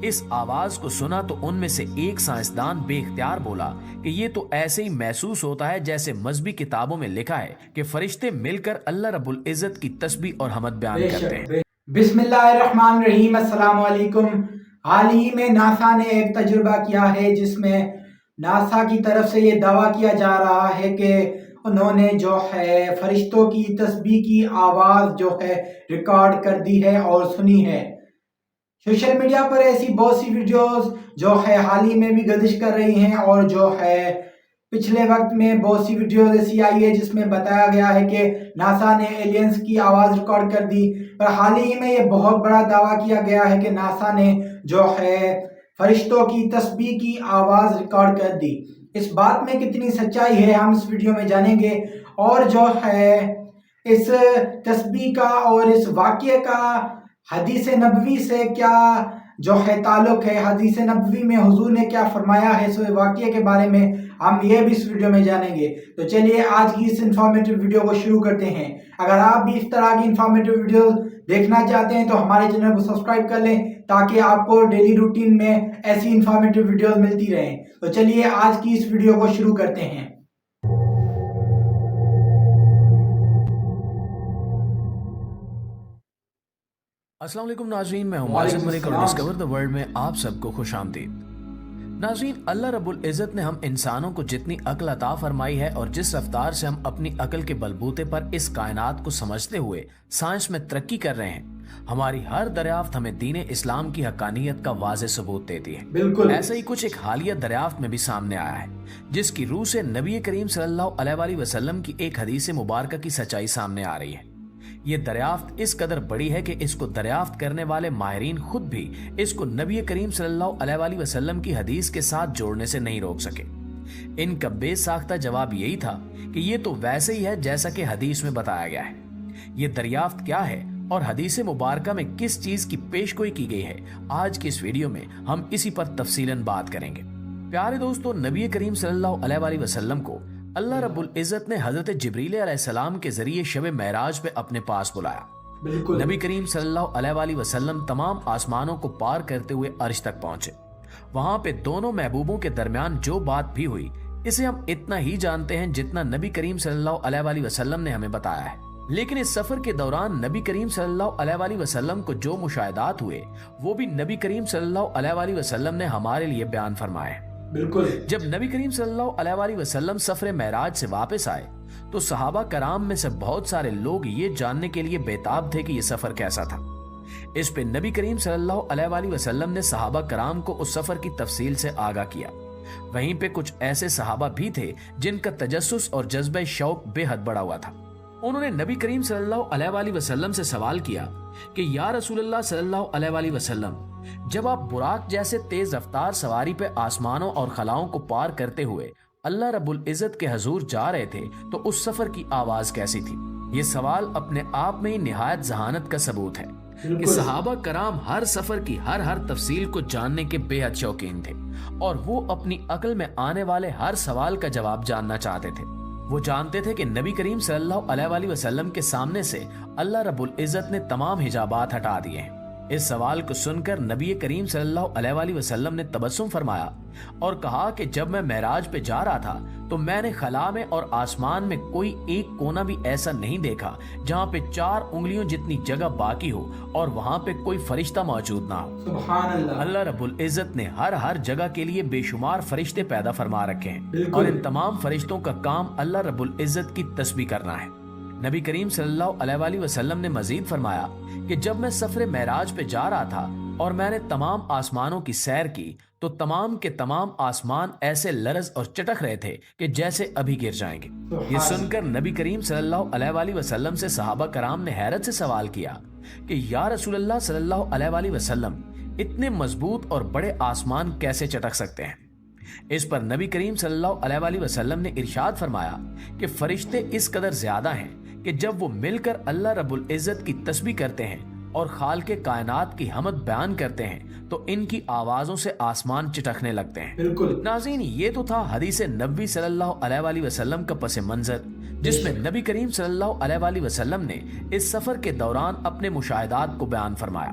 اس آواز کو سنا تو ان میں سے ایک سائنسدان بے اختیار بولا کہ یہ تو ایسے ہی محسوس ہوتا ہے جیسے مذہبی کتابوں میں لکھا ہے کہ فرشتے مل کر اللہ رب العزت کی تسبیح اور حمد بیان کرتے ہیں۔ بسم اللہ الرحمن الرحیم، السلام علیکم۔ حال ہی میں ناسا نے ایک تجربہ کیا ہے جس میں ناسا کی طرف سے یہ دعویٰ کیا جا رہا ہے کہ انہوں نے جو ہے فرشتوں کی تسبیح کی آواز جو ہے ریکارڈ کر دی ہے اور سنی ہے۔ سوشل میڈیا پر ایسی بہت سی ویڈیوز جو ہے حال ہی میں بھی گردش کر رہی ہیں، اور جو ہے پچھلے وقت میں بہت سی ویڈیوز ایسی آئی ہے جس میں بتایا گیا ہے کہ ناسا نے ایلینز کی آواز ریکارڈ کر دی، پر حال ہی میں یہ بہت بڑا دعویٰ کیا گیا ہے کہ ناسا نے جو ہے فرشتوں کی تسبیح کی آواز ریکارڈ کر دی۔ اس بات میں کتنی سچائی ہے ہم اس ویڈیو میں جانیں گے، اور جو ہے اس تسبیح کا اور اس واقعے کا حدیث نبوی سے کیا جو ہے تعلق ہے، حدیث نبوی میں حضور نے کیا فرمایا ہے، اس واقعے کے بارے میں ہم یہ بھی اس ویڈیو میں جانیں گے۔ تو چلیے آج کی اس انفارمیٹو ویڈیو کو شروع کرتے ہیں۔ اگر آپ بھی اس طرح کی انفارمیٹو ویڈیو دیکھنا چاہتے ہیں تو ہمارے چینل کو سبسکرائب کر لیں تاکہ آپ کو ڈیلی روٹین میں ایسی انفارمیٹو ویڈیوز ملتی رہیں۔ تو چلیے آج کی اس ویڈیو کو شروع کرتے ہیں۔ السلام علیکم ناظرین، میں ہوں ماجد ملک اور ڈسکور دی ورلڈ میں آپ سب کو خوش آمدید۔ ناظرین، اللہ رب العزت نے ہم انسانوں کو جتنی عقل عطا فرمائی ہے اور جس رفتار سے ہم اپنی عقل کے بلبوتے پر اس کائنات کو سمجھتے ہوئے سائنس میں ترقی کر رہے ہیں، ہماری ہر دریافت ہمیں دین اسلام کی حقانیت کا واضح ثبوت دیتی ہے۔ بالکل ایسا ہی کچھ ایک حالیہ دریافت میں بھی سامنے آیا ہے جس کی روح سے نبی کریم صلی اللہ علیہ وآلہ وسلم کی ایک حدیث مبارکہ کی سچائی سامنے آ رہی ہے۔ یہ دریافت اس قدر بڑی ہے کہ اس کو دریافت کرنے والے ماہرین خود بھی اس کو نبی کریم صلی اللہ علیہ وآلہ وسلم کی حدیث کے ساتھ جوڑنے سے نہیں روک سکے۔ ان کا بے ساختہ جواب یہی تھا کہ یہ تو ویسے ہی ہے جیسا کہ حدیث میں بتایا گیا ہے۔ یہ دریافت کیا ہے اور حدیث مبارکہ میں کس چیز کی پیشگوئی کی گئی ہے، آج کی اس ویڈیو میں ہم اسی پر تفصیلاً بات کریں گے۔ پیارے دوستو، نبی کریم صلی اللہ علیہ وآلہ وسلم کو اللہ رب العزت نے حضرت جبریل علیہ السلام کے ذریعے شب معراج پہ اپنے پاس بلایا۔ بالکل نبی کریم صلی اللہ علیہ وآلہ وسلم تمام آسمانوں کو پار کرتے ہوئے عرش تک پہنچے۔ وہاں پہ دونوں محبوبوں کے درمیان جو بات بھی ہوئی اسے ہم اتنا ہی جانتے ہیں جتنا نبی کریم صلی اللہ علیہ وآلہ وسلم نے ہمیں بتایا ہے، لیکن اس سفر کے دوران نبی کریم صلی اللہ علیہ وآلہ وسلم کو جو مشاہدات ہوئے وہ بھی نبی کریم صلی اللہ علیہ وآلہ وسلم نے ہمارے لیے بیان فرمائے۔ بالکل جب نبی کریم صلی اللہ علیہ وآلہ وسلم سفر معراج سے واپس آئے تو صحابہ کرام میں سے بہت سارے لوگ یہ جاننے کے لیے بےتاب تھے کہ یہ سفر کیسا تھا۔ اس پہ نبی کریم صلی اللہ علیہ وآلہ وسلم نے صحابہ کرام کو اس سفر کی تفصیل سے آگاہ کیا۔ وہیں پہ کچھ ایسے صحابہ بھی تھے جن کا تجسس اور جذبہ شوق بے حد بڑا ہوا تھا۔ انہوں نے نبی کریم صلی اللہ علیہ وآلہ وسلم سے سوال کیا کہ یا رسول اللہ صلی اللہ علیہ وآلہ وسلم، جب آپ براق جیسے تیز رفتار سواری پہ آسمانوں اور خلاؤں کو پار کرتے ہوئے اللہ رب العزت کے حضور جا رہے تھے تو اس سفر کی آواز کیسی تھی؟ یہ سوال اپنے آپ میں ہی نہایت ذہانت کا ثبوت ہے کہ صحابہ کرام ہر سفر کی ہر تفصیل کو جاننے کے بے حد شوقین تھے، اور وہ اپنی عقل میں آنے والے ہر سوال کا جواب جاننا چاہتے تھے۔ وہ جانتے تھے کہ نبی کریم صلی اللہ علیہ وآلہ وسلم کے سامنے سے اللہ رب العزت نے تمام حجابات ہٹا دیے ہیں۔ اس سوال کو سن کر نبی کریم صلی اللہ علیہ وآلہ وسلم نے تبسم فرمایا اور کہا کہ جب میں معراج پہ جا رہا تھا تو میں نے خلا میں اور آسمان میں کوئی ایک کونا بھی ایسا نہیں دیکھا جہاں پہ 4 انگلیوں جتنی جگہ باقی ہو اور وہاں پہ کوئی فرشتہ موجود نہ ہو۔ سبحان اللہ۔ اللہ رب العزت نے ہر جگہ کے لیے بے شمار فرشتے پیدا فرما رکھے ہیں، اور ان تمام فرشتوں کا کام اللہ رب العزت کی تسبیح کرنا ہے۔ نبی کریم صلی اللہ علیہ وآلہ وسلم نے مزید فرمایا کہ جب میں سفر معراج پہ جا رہا تھا اور میں نے تمام آسمانوں کی سیر کی تو تمام کے تمام آسمان ایسے لرز اور چٹک رہے تھے کہ جیسے ابھی گر جائیں گے۔ یہ سن کر نبی کریم صلی اللہ علیہ وآلہ وسلم سے صحابہ کرام نے حیرت سے سوال کیا کہ یا رسول اللہ صلی اللہ علیہ وآلہ وسلم، اتنے مضبوط اور بڑے آسمان کیسے چٹک سکتے ہیں؟ اس پر نبی کریم صلی اللہ علیہ وآلہ وسلم نے ارشاد فرمایا کہ فرشتے اس قدر زیادہ ہیں کہ جب وہ مل کر اللہ رب العزت کی تسبیح کرتے ہیں اور خالق کائنات کی حمد بیان کرتے ہیں تو ان کی آوازوں سے آسمان چٹکنے لگتے ہیں۔ بالکل ناظرین، یہ تو تھا حدیث نبوی صلی اللہ علیہ وآلہ وسلم کا پس منظر، جس میں نبی کریم صلی اللہ علیہ وآلہ وسلم نے اس سفر کے دوران اپنے مشاہدات کو بیان فرمایا۔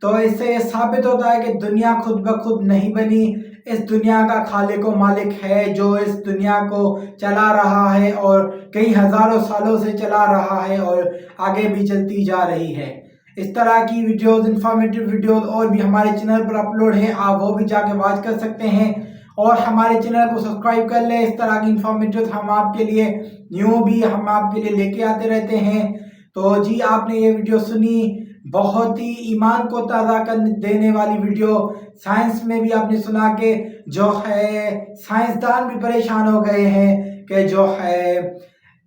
تو اس سے یہ ثابت ہوتا ہے کہ دنیا خود بخود نہیں بنی، اس دنیا کا خالق و مالک ہے جو اس دنیا کو چلا رہا ہے اور کئی ہزاروں سالوں سے چلا رہا ہے اور آگے بھی چلتی جا رہی ہے۔ اس طرح کی ویڈیوز، انفارمیٹیو ویڈیوز اور بھی ہمارے چینل پر اپلوڈ ہیں، آپ وہ بھی جا کے واچ کر سکتے ہیں اور ہمارے چینل کو سبسکرائب کر لیں۔ اس طرح کی انفارمیٹیوز ہم آپ کے لیے ہم آپ کے لیے لے کے آتے رہتے ہیں۔ تو جی آپ نے یہ ویڈیو سنی، بہت ہی ایمان کو تازہ کر دینے والی ویڈیو۔ سائنس میں بھی آپ نے سنا کہ جو ہے سائنسدان بھی پریشان ہو گئے ہیں کہ جو ہے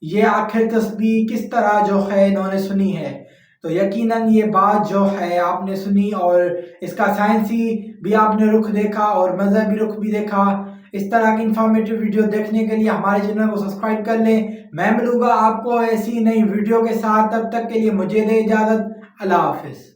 یہ آخر تسبیح کس طرح جو ہے انہوں نے سنی ہے۔ تو یقیناً یہ بات جو ہے آپ نے سنی اور اس کا سائنسی بھی آپ نے رخ دیکھا اور مذہبی رخ بھی دیکھا۔ اس طرح کی انفارمیٹیو ویڈیو دیکھنے کے لیے ہمارے چینل کو سبسکرائب کر لیں۔ میں ملوں گا آپ کو ایسی نئی ویڈیو کے ساتھ، تب تک کے لیے مجھے دے اجازت۔ اللہ حافظ۔